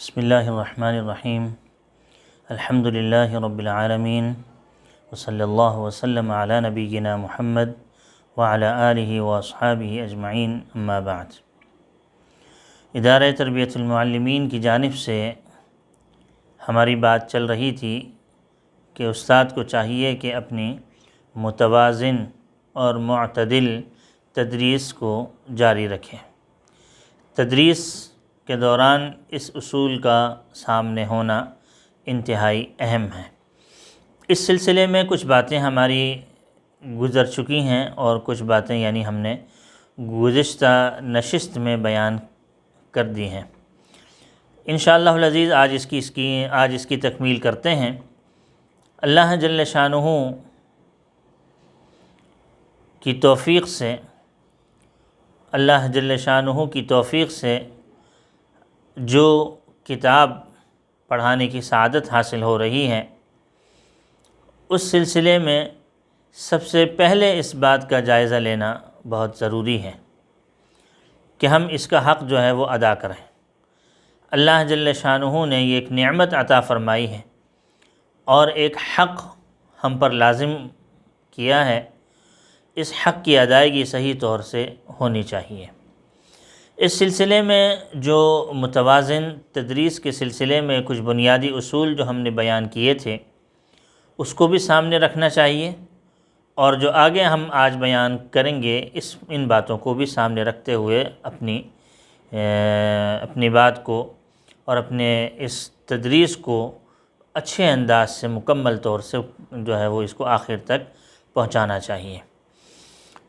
بسم اللہ الرحمن الرحیم الحمد للہ رب العالمین وصلی اللہ وسلم علی نبینا محمد وعلی آلہ واصحابہ اجمعین اما بعد۔ ادارہ تربیت المعلمین کی جانب سے ہماری بات چل رہی تھی کہ استاد کو چاہیے کہ اپنی متوازن اور معتدل تدریس کو جاری رکھیں۔ تدریس کے دوران اس اصول کا سامنے ہونا انتہائی اہم ہے۔ اس سلسلے میں کچھ باتیں ہماری گزر چکی ہیں اور کچھ باتیں ہم نے گزشتہ نشست میں بیان کر دی ہیں۔ انشاءاللہ العزیز آج اس کی تکمیل کرتے ہیں۔ اللہ جل شانہ کی توفیق سے جو کتاب پڑھانے کی سعادت حاصل ہو رہی ہے، اس سلسلے میں سب سے پہلے اس بات کا جائزہ لینا بہت ضروری ہے کہ ہم اس کا حق جو ہے وہ ادا کریں۔ اللہ جل شانہ نے یہ ایک نعمت عطا فرمائی ہے اور ایک حق ہم پر لازم کیا ہے۔ اس حق کی ادائیگی صحیح طور سے ہونی چاہیے۔ اس سلسلے میں جو متوازن تدریس کے سلسلے میں کچھ بنیادی اصول جو ہم نے بیان کیے تھے، اس کو بھی سامنے رکھنا چاہیے، اور جو آگے ہم آج بیان کریں گے ان باتوں کو بھی سامنے رکھتے ہوئے اپنی بات کو اور اپنے اس تدریس کو اچھے انداز سے مکمل طور سے جو ہے وہ اس کو آخر تک پہنچانا چاہیے۔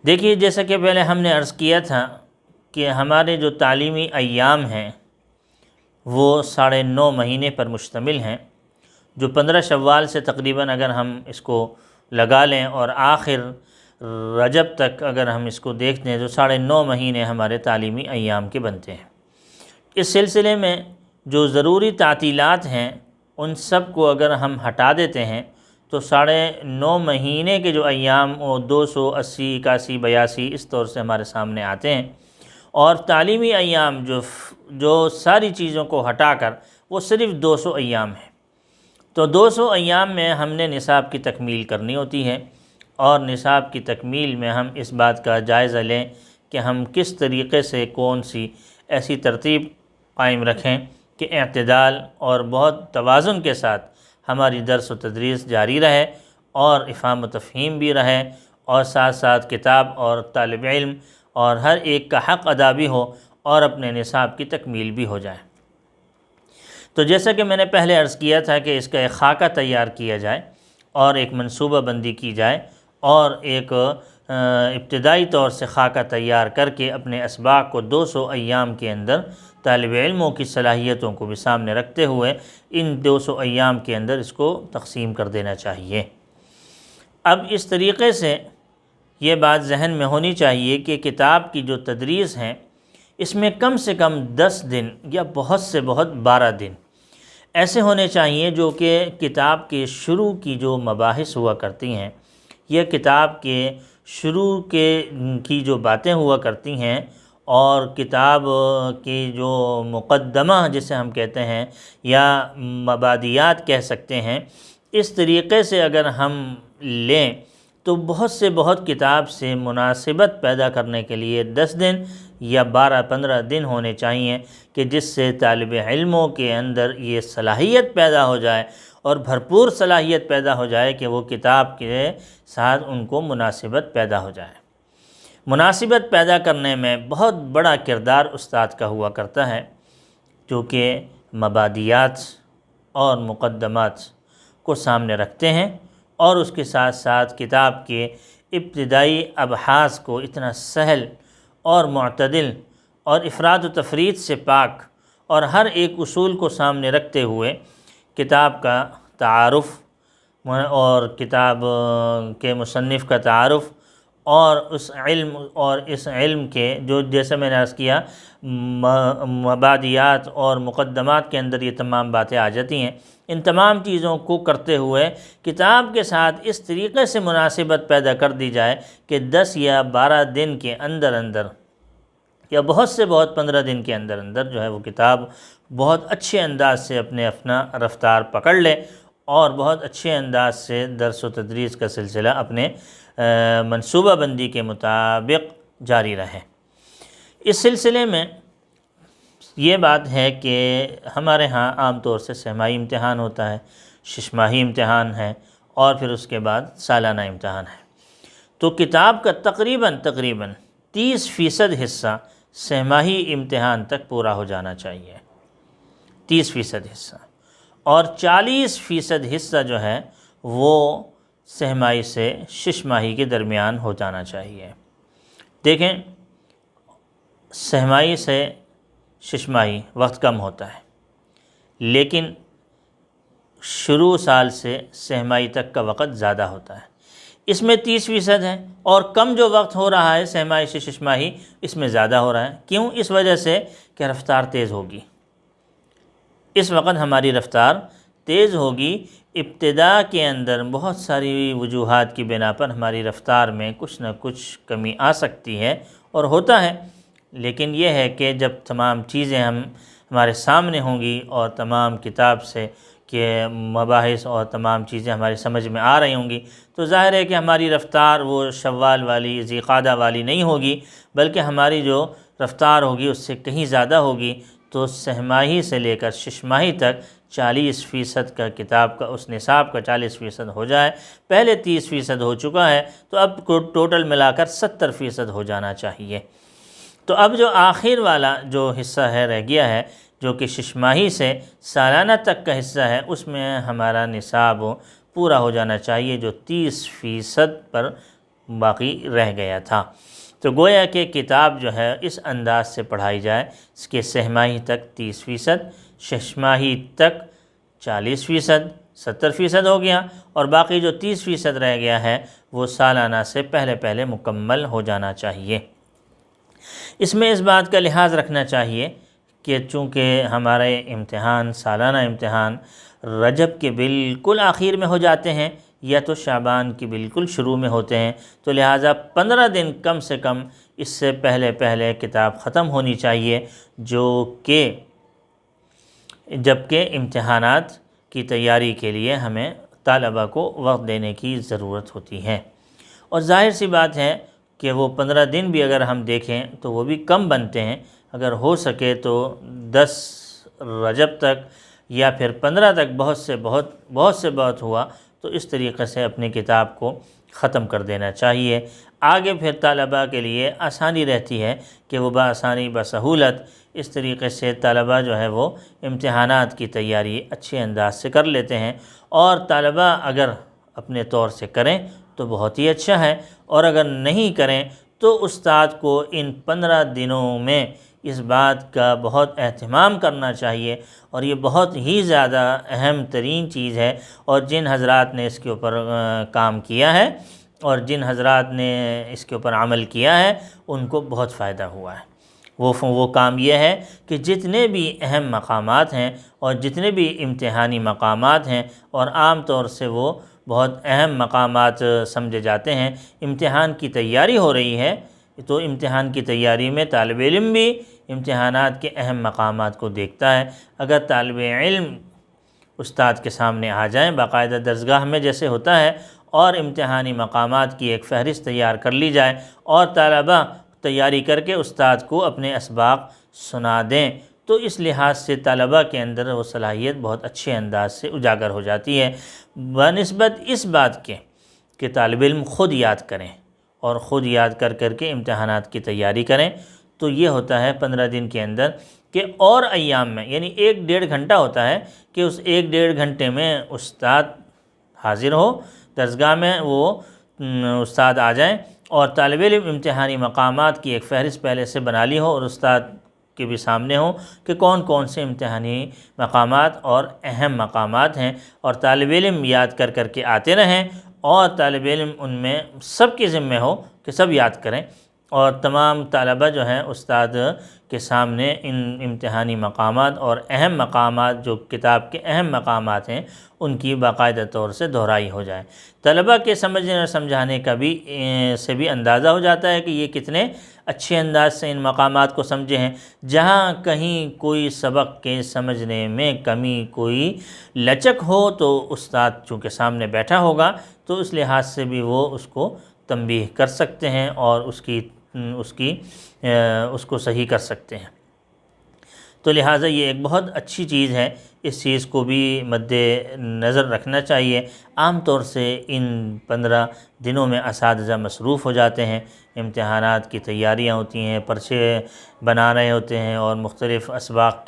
دیکھیے، جیسا کہ پہلے ہم نے عرض کیا تھا کہ ہمارے جو تعلیمی ایام ہیں وہ 9.5 مہینے پر مشتمل ہیں، جو 15 شوال سے تقریباً اگر ہم اس کو لگا لیں اور آخر رجب تک اگر ہم اس کو دیکھتے ہیں تو 9.5 مہینے ہمارے تعلیمی ایام کے بنتے ہیں۔ اس سلسلے میں جو ضروری تعطیلات ہیں ان سب کو اگر ہم ہٹا دیتے ہیں تو 9.5 مہینے کے جو ایام وہ 280، 81، 82 اس طور سے ہمارے سامنے آتے ہیں، اور تعلیمی ایام جو ساری چیزوں کو ہٹا کر وہ صرف 200 ایام ہیں۔ تو 200 ایام میں ہم نے نصاب کی تکمیل کرنی ہوتی ہے، اور نصاب کی تکمیل میں ہم اس بات کا جائزہ لیں کہ ہم کس طریقے سے کون سی ایسی ترتیب قائم رکھیں کہ اعتدال اور بہت توازن کے ساتھ ہماری درس و تدریس جاری رہے، اور افہام و تفہیم بھی رہے، اور ساتھ ساتھ کتاب اور طالب علم اور ہر ایک کا حق ادا بھی ہو، اور اپنے نصاب کی تکمیل بھی ہو جائے۔ تو جیسا کہ میں نے پہلے عرض کیا تھا کہ اس کا ایک خاکہ تیار کیا جائے اور ایک منصوبہ بندی کی جائے، اور ایک ابتدائی طور سے خاکہ تیار کر کے اپنے اسباق کو 200 ایام کے اندر طالب علموں کی صلاحیتوں کو بھی سامنے رکھتے ہوئے ان 200 ایام کے اندر اس کو تقسیم کر دینا چاہیے۔ اب اس طریقے سے یہ بات ذہن میں ہونی چاہیے کہ کتاب کی جو تدریس ہیں اس میں کم سے کم 10 دن یا بہت سے بہت 12 دن ایسے ہونے چاہیے جو کہ کتاب کے شروع کی جو مباحث ہوا کرتی ہیں، یا کتاب کے شروع کی جو باتیں ہوا کرتی ہیں، اور کتاب کی جو مقدمہ جسے ہم کہتے ہیں یا مبادیات کہہ سکتے ہیں، اس طریقے سے اگر ہم لیں تو بہت سے بہت کتاب سے مناسبت پیدا کرنے کے لیے 10 دن یا 12-15 دن ہونے چاہیے، کہ جس سے طالب علموں کے اندر یہ صلاحیت پیدا ہو جائے، اور بھرپور صلاحیت پیدا ہو جائے کہ وہ کتاب کے ساتھ ان کو مناسبت پیدا ہو جائے۔ مناسبت پیدا کرنے میں بہت بڑا کردار استاد کا ہوا کرتا ہے، جو کہ مبادیات اور مقدمات کو سامنے رکھتے ہیں، اور اس کے ساتھ ساتھ کتاب کے ابتدائی ابحاث کو اتنا سہل اور معتدل اور افراد و تفرید سے پاک، اور ہر ایک اصول کو سامنے رکھتے ہوئے کتاب کا تعارف اور کتاب کے مصنف کا تعارف، اور اس علم کے جو جیسے میں نے عرض کیا مبادیات اور مقدمات کے اندر یہ تمام باتیں آ جاتی ہیں، ان تمام چیزوں کو کرتے ہوئے کتاب کے ساتھ اس طریقے سے مناسبت پیدا کر دی جائے کہ 10 یا 12 دن کے اندر یا بہت سے بہت 15 دن کے اندر اندر جو ہے وہ کتاب بہت اچھے انداز سے اپنا رفتار پکڑ لے اور بہت اچھے انداز سے درس و تدریس کا سلسلہ اپنے منصوبہ بندی کے مطابق جاری رہے۔ اس سلسلے میں یہ بات ہے کہ ہمارے ہاں عام طور سے سہمائی امتحان ہوتا ہے، ششماہی امتحان ہے، اور پھر اس کے بعد سالانہ امتحان ہے۔ تو کتاب کا تقریباً 30% حصہ سہماہی امتحان تک پورا ہو جانا چاہیے، 30% حصہ، اور 40% حصہ جو ہے وہ سہماہی سے ششماہی کے درمیان ہو جانا چاہیے۔ دیکھیں، سہماہی سے ششماہی وقت کم ہوتا ہے، لیکن شروع سال سے سہماہی تک کا وقت زیادہ ہوتا ہے۔ اس میں 30% ہے، اور کم جو وقت ہو رہا ہے سہماہی سے ششماہی، اس میں زیادہ ہو رہا ہے۔ کیوں؟ اس وجہ سے کہ رفتار تیز ہوگی، اس وقت ہماری رفتار تیز ہوگی۔ ابتدا کے اندر بہت ساری وجوہات کی بنا پر ہماری رفتار میں کچھ نہ کچھ کمی آ سکتی ہے، اور ہوتا ہے، لیکن یہ ہے کہ جب تمام چیزیں ہمارے سامنے ہوں گی اور تمام کتاب سے کہ مباحث اور تمام چیزیں ہماری سمجھ میں آ رہی ہوں گی، تو ظاہر ہے کہ ہماری رفتار وہ شوال والی ذی قعدہ والی نہیں ہوگی، بلکہ ہماری جو رفتار ہوگی اس سے کہیں زیادہ ہوگی۔ تو سہماہی سے لے کر ششماہی تک 40% کا کتاب کا اس نصاب کا 40% ہو جائے، پہلے 30% ہو چکا ہے، تو اب ٹوٹل ملا کر 70% ہو جانا چاہیے۔ تو اب جو آخر والا جو حصہ ہے رہ گیا ہے، جو کہ ششماہی سے سالانہ تک کا حصہ ہے، اس میں ہمارا نصاب پورا ہو جانا چاہیے، جو 30% پر باقی رہ گیا تھا۔ تو گویا کہ کتاب جو ہے اس انداز سے پڑھائی جائے، اس کے سہماہی تک 30%، ششماہی تک 40%، 70% ہو گیا، اور باقی جو 30% رہ گیا ہے وہ سالانہ سے پہلے مکمل ہو جانا چاہیے۔ اس میں اس بات کا لحاظ رکھنا چاہیے کہ چونکہ ہمارے امتحان، سالانہ امتحان رجب کے بالکل آخر میں ہو جاتے ہیں یا تو شعبان کی بالکل شروع میں ہوتے ہیں، تو لہٰذا 15 دن کم سے کم اس سے پہلے کتاب ختم ہونی چاہیے، جبکہ امتحانات کی تیاری کے لیے ہمیں طالبہ کو وقت دینے کی ضرورت ہوتی ہے۔ اور ظاہر سی بات ہے کہ وہ 15 دن بھی اگر ہم دیکھیں تو وہ بھی کم بنتے ہیں۔ اگر ہو سکے تو 10 رجب تک یا پھر 15 تک بہت سے بہت ہوا تو اس طریقے سے اپنی کتاب کو ختم کر دینا چاہیے۔ آگے پھر طالبہ کے لیے آسانی رہتی ہے کہ وہ بآسانی بسہولت اس طریقے سے طالبہ جو ہے وہ امتحانات کی تیاری اچھے انداز سے کر لیتے ہیں، اور طالبہ اگر اپنے طور سے کریں تو بہت ہی اچھا ہے، اور اگر نہیں کریں تو استاد کو ان 15 دنوں میں اس بات کا بہت اہتمام کرنا چاہیے، اور یہ بہت ہی زیادہ اہم ترین چیز ہے، اور جن حضرات نے اس کے اوپر کام کیا ہے اور جن حضرات نے اس کے اوپر عمل کیا ہے ان کو بہت فائدہ ہوا ہے۔ وہ کام یہ ہے کہ جتنے بھی اہم مقامات ہیں اور جتنے بھی امتحانی مقامات ہیں، اور عام طور سے وہ بہت اہم مقامات سمجھے جاتے ہیں، امتحان کی تیاری ہو رہی ہے تو امتحان کی تیاری میں طالب علم بھی امتحانات کے اہم مقامات کو دیکھتا ہے۔ اگر طالب علم استاد کے سامنے آ جائیں باقاعدہ درسگاہ میں جیسے ہوتا ہے، اور امتحانی مقامات کی ایک فہرست تیار کر لی جائے اور طلبہ تیاری کر کے استاد کو اپنے اسباق سنا دیں، تو اس لحاظ سے طلبہ کے اندر وہ صلاحیت بہت اچھے انداز سے اجاگر ہو جاتی ہے، بنسبت اس بات کے کہ طالب علم خود یاد کریں اور خود یاد کر کے امتحانات کی تیاری کریں۔ تو یہ ہوتا ہے 15 دن کے اندر کہ اور ایام میں، یعنی 1-1.5 گھنٹہ ہوتا ہے کہ اس 1-1.5 گھنٹے میں استاد حاضر ہو درسگاہ میں، وہ استاد آ جائیں اور طالب علم امتحانی مقامات کی ایک فہرست پہلے سے بنا لی ہو، اور استاد کے بھی سامنے ہو کہ کون کون سے امتحانی مقامات اور اہم مقامات ہیں، اور طالب علم یاد کر کے آتے رہیں، اور طالب علم ان میں سب کے ذمہ ہو کہ سب یاد کریں، اور تمام طلبہ جو ہیں استاد کے سامنے ان امتحانی مقامات اور اہم مقامات جو کتاب کے اہم مقامات ہیں ان کی باقاعدہ طور سے دہرائی ہو جائے۔ طلباء کے سمجھنے اور سمجھانے کا بھی سے بھی اندازہ ہو جاتا ہے کہ یہ کتنے اچھے انداز سے ان مقامات کو سمجھے ہیں۔ جہاں کہیں کوئی سبق کے سمجھنے میں کمی، کوئی لچک ہو تو استاد چونکہ سامنے بیٹھا ہوگا تو اس لحاظ سے بھی وہ اس کو تنبیہ کر سکتے ہیں اور اس کو صحیح کر سکتے ہیں۔ تو لہٰذا یہ ایک بہت اچھی چیز ہے، اس چیز کو بھی مد نظر رکھنا چاہیے۔ عام طور سے ان 15 دنوں میں اساتذہ مصروف ہو جاتے ہیں، امتحانات کی تیاریاں ہوتی ہیں، پرچے بنا رہے ہوتے ہیں اور مختلف اسباق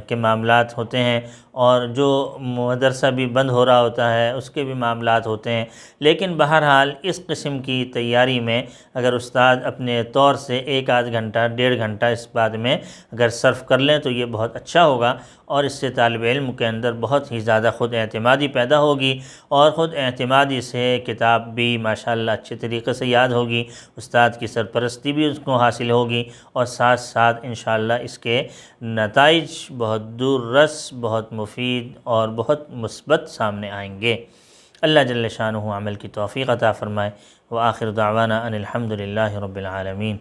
کے معاملات ہوتے ہیں، اور جو مدرسہ بھی بند ہو رہا ہوتا ہے اس کے بھی معاملات ہوتے ہیں۔ لیکن بہرحال اس قسم کی تیاری میں اگر استاد اپنے طور سے 1 آدھ گھنٹہ 1.5 گھنٹہ اس بات میں اگر صرف کر لیں تو یہ بہت اچھا ہوگا، اور اس سے طالب علم کے اندر بہت ہی زیادہ خود اعتمادی پیدا ہوگی، اور خود اعتمادی سے کتاب بھی ماشاءاللہ اچھے طریقے سے یاد ہوگی، استاد کی سرپرستی بھی اس کو حاصل ہوگی، اور ساتھ ساتھ انشاءاللہ اس کے نتائج بہت دور رس، بہت مفید اور بہت مثبت سامنے آئیں گے۔ اللہ جل شانہ عمل کی توفیق عطا فرمائے۔ وآخر دعوانا ان الحمد للہ رب العالمین۔